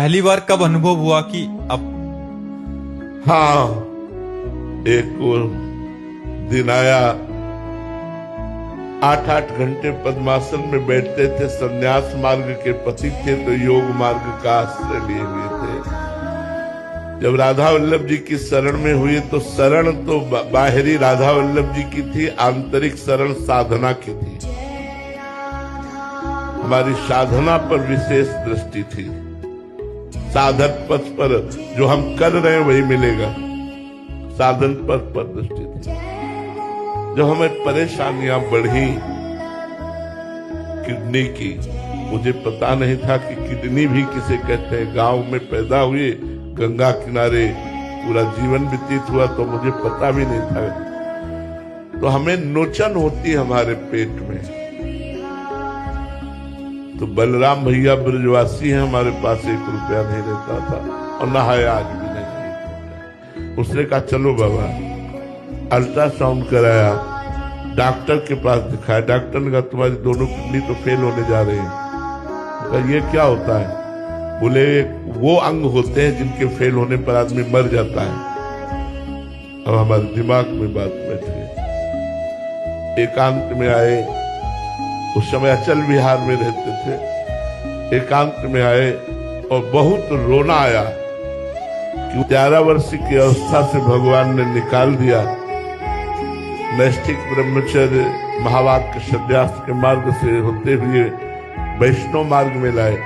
पहली बार कब अनुभव हुआ कि अब? हाँ, एक दिन आया, 8-8 घंटे पद्मासन में बैठते थे, संन्यास मार्ग के पथिक थे तो योग मार्ग का आश्रय लिए हुए थे। जब राधा वल्लभ जी की शरण में हुए तो शरण तो बाहरी राधा वल्लभ जी की थी, आंतरिक शरण साधना की थी। हमारी साधना पर विशेष दृष्टि थी। साधक पथ पर जो हम कर रहे हैं वही मिलेगा, साधन पथ पर दृष्टि थी। जब हमें परेशानियां बढ़ी किडनी की, मुझे पता नहीं था कि किडनी भी किसे कहते हैं। गांव में पैदा हुए, गंगा किनारे पूरा जीवन व्यतीत हुआ तो मुझे पता भी नहीं था। तो हमें नोचन होती हमारे पेट में। तो बलराम भैया ब्रजवासी हैं, हमारे पास 1 रुपया नहीं रहता था और ना है, आज भी नहीं। उसने कहा चलो बाबा, अल्ट्रासाउंड कराया, डॉक्टर के पास दिखाया। डॉक्टर ने कहा तुम्हारी दोनों किडनी तो फेल होने जा रही है। तो ये क्या होता है? बोले वो अंग होते हैं जिनके फेल होने पर आदमी मर जाता है। अब हमारे दिमाग में बात बैठ गई। एकांत में आए, उस समय अचल विहार में रहते थे। एकांत में आए और बहुत रोना आया कि 11 वर्ष की अवस्था से भगवान ने निकाल दिया। नैष्ठिक ब्रह्मचर्य महावाक्य सन्यास के मार्ग से होते हुए वैष्णव मार्ग में लाए।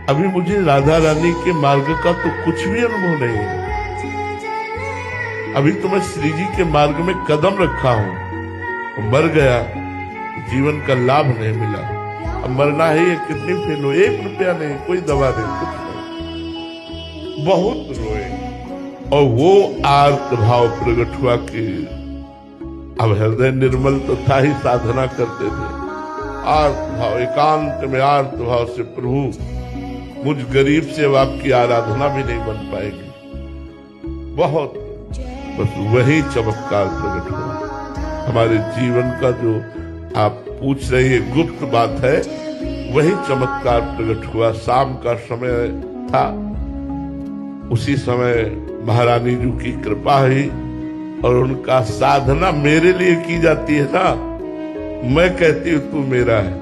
अभी मुझे राधा रानी के मार्ग का तो कुछ भी अनुभव नहीं है। अभी तो मैं श्री जी के मार्ग में कदम रखा हूं, मर गया, जीवन का लाभ नहीं मिला। अब मरना है, ये कितनी फेल हो, 1 रुपया नहीं, कोई दवा नहीं, कुछ नहीं। बहुत रोए और वो आर्त भाव प्रकट हुआ कि अब हृदय निर्मल तो था ही, साधना करते थे। आर्त भाव, एकांत में आर्त भाव से प्रभु मुझ गरीब से अब आपकी आराधना भी नहीं बन पाएगी। बहुत, बस वही चमत्कार प्रकट हुआ। हमारे जीवन का जो आप पूछ रही है गुप्त बात है, वही चमत्कार प्रकट हुआ। शाम का समय था, उसी समय महारानी जी की कृपा हुई और उनका साधना मेरे लिए की जाती है ना, मैं कहती हूं तू मेरा है।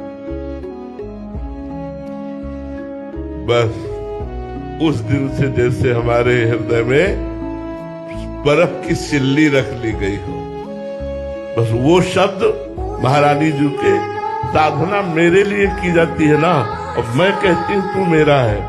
बस उस दिन से जैसे हमारे हृदय में बर्फ की सिल्ली रख ली गई हो। बस वो शब्द महारानी जी के, साधना मेरे लिए की जाती है ना, और मैं कहती हूं तू मेरा है।